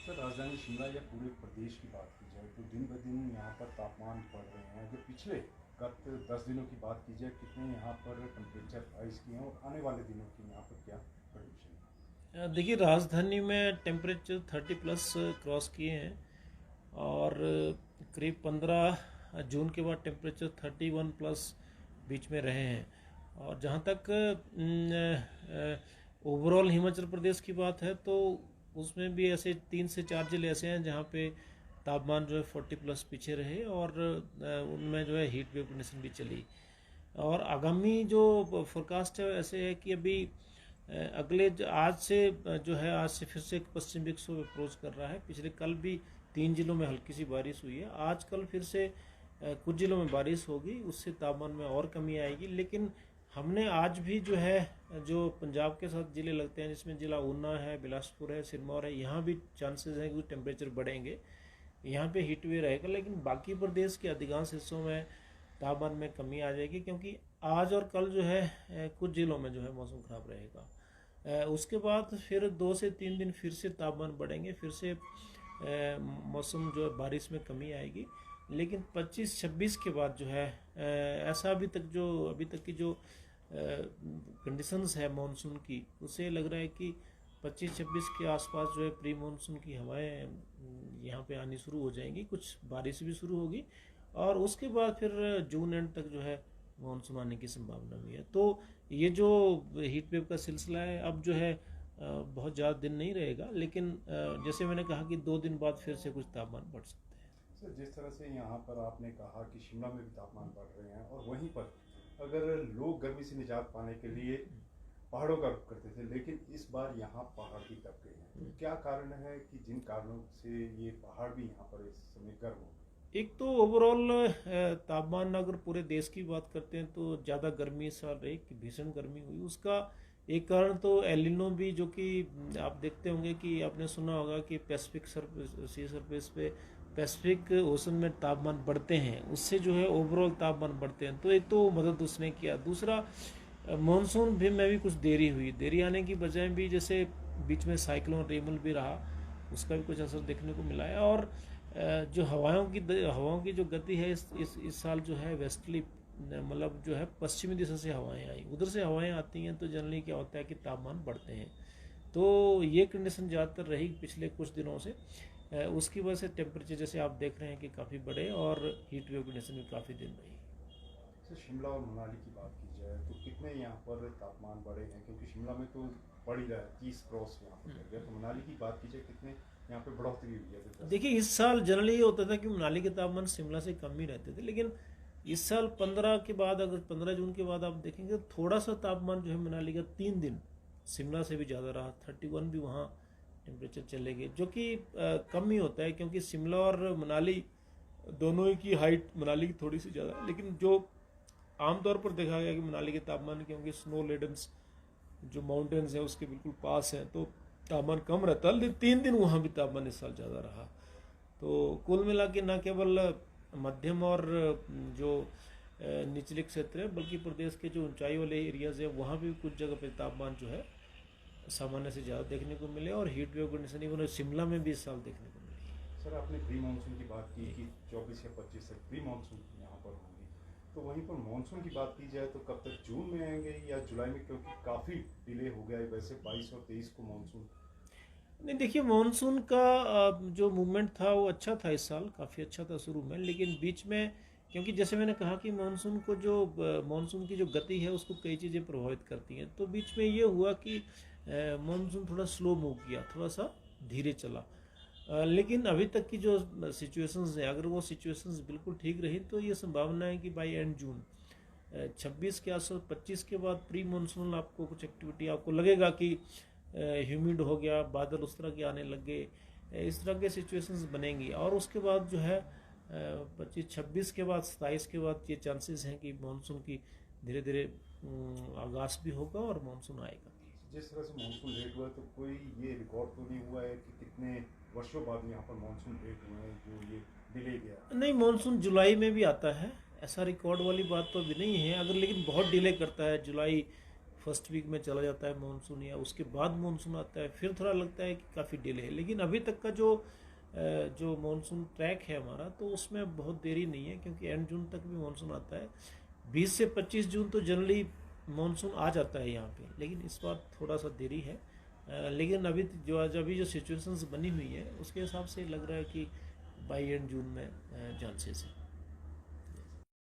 Sir, राजधानी शिमला या पूरे प्रदेश की बात की जाए तो दिन ब दिन यहाँ पर तापमान बढ़ रहे हैं। अगर पिछले गत 10 दिनों की बात की जाए, कितने यहाँ पर टेम्परेचर राइज किए हैं और आने वाले दिनों की यहाँ पर क्या प्रडिक्शन है? देखिए राजधानी में टेम्परेचर 30 प्लस क्रॉस किए हैं और करीब 15 जून के बाद टेम्परेचर 31 प्लस बीच में रहे हैं। और जहाँ तक ओवरऑल हिमाचल प्रदेश की बात है तो उसमें भी ऐसे 3 से 4 जिले ऐसे हैं जहाँ पे तापमान जो है 40 प्लस पीछे रहे और उनमें जो है हीट वेव कंडीशन भी चली। और आगामी जो फोरकास्ट है ऐसे है कि अभी आज से जो है आज से फिर से एक पश्चिम विक्षोभ अप्रोच कर रहा है। पिछले कल भी 3 जिलों में हल्की सी बारिश हुई है। आज कल फिर से कुछ जिलों में बारिश होगी, उससे तापमान में और कमी आएगी। लेकिन हमने आज भी जो है जो पंजाब के साथ जिले लगते हैं जिसमें जिला ऊना है, बिलासपुर है, सिरमौर है, यहाँ भी चांसेस हैं कि टेम्परेचर बढ़ेंगे, यहाँ पे हीट वेव रहेगा। लेकिन बाकी प्रदेश के अधिकांश हिस्सों में तापमान में कमी आ जाएगी क्योंकि आज और कल जो है कुछ जिलों में जो है मौसम खराब रहेगा। उसके बाद फिर 2 से 3 दिन फिर से तापमान बढ़ेंगे, फिर से मौसम जो है बारिश में कमी आएगी। लेकिन 25-26 के बाद जो है ऐसा अभी तक की जो कंडीशंस है मानसून की, उससे लग रहा है कि 25-26 के आसपास जो है प्री मानसून की हवाएं यहाँ पे आनी शुरू हो जाएंगी, कुछ बारिश भी शुरू होगी और उसके बाद फिर जून एंड तक जो है मानसून आने की संभावना भी है। तो ये जो हीट वेव का सिलसिला है अब जो है बहुत ज़्यादा दिन नहीं रहेगा, लेकिन जैसे मैंने कहा कि 2 दिन बाद फिर से कुछ तापमान बढ़ सकते हैं। सर, जिस तरह से यहाँ पर आपने कहा कि शिमला में भी तापमान बढ़ रहे हैं और वहीं पर अगर लोग गर्मी से निजात पाने के लिए पहाड़ों का रुख करते थे, लेकिन इस बार यहाँ पहाड़ भी दब गए हैं, तो क्या कारण है कि जिन कारणों से ये पहाड़ भी यहाँ पर इस समय गर्म हो गए? एक तो ओवरऑल तापमान अगर पूरे देश की बात करते हैं तो ज़्यादा गर्मी इस साल रही कि भीषण गर्मी हुई। उसका एक कारण तो एलिनो भी, जो कि आप देखते होंगे कि आपने सुना होगा कि पैसिफिक सी सरफेस पे पैसिफिक ओशन में तापमान बढ़ते हैं, उससे जो है ओवरऑल तापमान बढ़ते हैं। तो एक तो मदद उसने किया। दूसरा मानसून भी में भी कुछ देरी आने की बजाय भी, जैसे बीच में साइक्लोन रेमल भी रहा, उसका भी कुछ असर देखने को मिला है। और जो हवाओं की जो गति है इस साल जो है वेस्टली, मतलब जो है पश्चिमी दिशा से हवाएं आई, उधर से हवाएं आती हैं तो जनरली क्या होता है कि तापमान बढ़ते हैं। तो ये कंडीशन ज़्यादातर रही पिछले कुछ दिनों से। उसकी वजह से टेम्परेचर जैसे आप देख रहे हैं कि काफ़ी बढ़े और हीट वेव कंडीशन भी काफ़ी दिन रही। सर, शिमला और मनाली की बात की जाए तो कितने यहाँ पर तापमान बढ़े हैं? क्योंकि शिमला में तो बढ़ ही रहा है, 30 क्रॉस यहाँ पर कर गया। तो मनाली की बात की जाए, कितने यहाँ पे बढ़ोतरी हुई है? देखिए इस साल जनरली ये होता था कि मनाली के तापमान शिमला से कम ही रहते थे, लेकिन इस साल 15 के बाद, अगर 15 जून के बाद आप देखेंगे तो थोड़ा सा तापमान जो है मनाली का 3 दिन शिमला से भी ज़्यादा रहा। 31 भी वहाँ टेम्परेचर चले गए, जो कि कम ही होता है क्योंकि शिमला और मनाली दोनों ही की हाइट मनाली की थोड़ी सी ज़्यादा। लेकिन जो आमतौर पर देखा गया कि मनाली के तापमान, क्योंकि स्नो लेडन्स जो माउंटेन्स हैं उसके बिल्कुल पास हैं, तो तापमान कम रहता है। लेकिन 3 दिन वहाँ भी तापमान इस साल ज़्यादा रहा। तो कुल मिला के न केवल मध्यम और जो निचले क्षेत्र है, बल्कि प्रदेश के जो ऊंचाई वाले एरियाज है वहाँ भी कुछ जगह पे तापमान जो है सामान्य से ज़्यादा देखने को मिले और heat wave condition even Shimla में भी इस साल देखने को मिली। सर, आपने प्री मानसून की बात की कि 24 या 25 तक प्री मानसून यहाँ पर होंगी, तो वहीं पर मानसून की बात की जाए तो कब तक, जून में आएंगे या जुलाई में? क्योंकि काफ़ी डिले हो गया है। वैसे 22 और 23 को मानसून नहीं, देखिए मानसून का जो मूवमेंट था वो अच्छा था, इस साल काफ़ी अच्छा था शुरू में, लेकिन बीच में, क्योंकि जैसे मैंने कहा कि मानसून की जो गति है उसको कई चीज़ें प्रभावित करती हैं, तो बीच में ये हुआ कि मानसून थोड़ा स्लो मूव किया, थोड़ा सा धीरे चला। लेकिन अभी तक की जो सिचुएशंस है, अगर वो सिचुएशंस बिल्कुल ठीक रही तो ये संभावना है कि बाई एंड जून 26 के आसपास, 25 के बाद प्री मानसून आपको कुछ एक्टिविटी आपको लगेगा कि ह्यूमिड हो गया, बादल उस तरह के आने लग गए, इस तरह के सिचुएशंस बनेंगी। और उसके बाद जो है 25-26 के बाद, 27 के बाद ये चांसेस हैं कि मानसून की धीरे धीरे आगाज भी होगा और मानसून आएगा। जिस तरह से मानसून लेट हुआ है, तो कोई ये रिकॉर्ड तो नहीं हुआ है कि कितने वर्षों बाद यहाँ पर मानसून लेट हुए हैं जो ये डिले गया? नहीं, मानसून जुलाई में भी आता है, ऐसा रिकॉर्ड वाली बात तो अभी नहीं है। अगर लेकिन बहुत डिले करता है, जुलाई फर्स्ट वीक में चला जाता है मानसून, या उसके बाद मानसून आता है, फिर थोड़ा लगता है कि काफ़ी डिले है। लेकिन अभी तक का जो मानसून ट्रैक है हमारा, तो उसमें बहुत देरी नहीं है, क्योंकि एंड जून तक भी मानसून आता है। 20 से 25 जून तो जनरली मानसून आ जाता है यहाँ पे, लेकिन इस बार थोड़ा सा देरी है। लेकिन अभी जो सिचुएशंस बनी हुई है उसके हिसाब से लग रहा है कि बाई एंड जून में चांसेस है।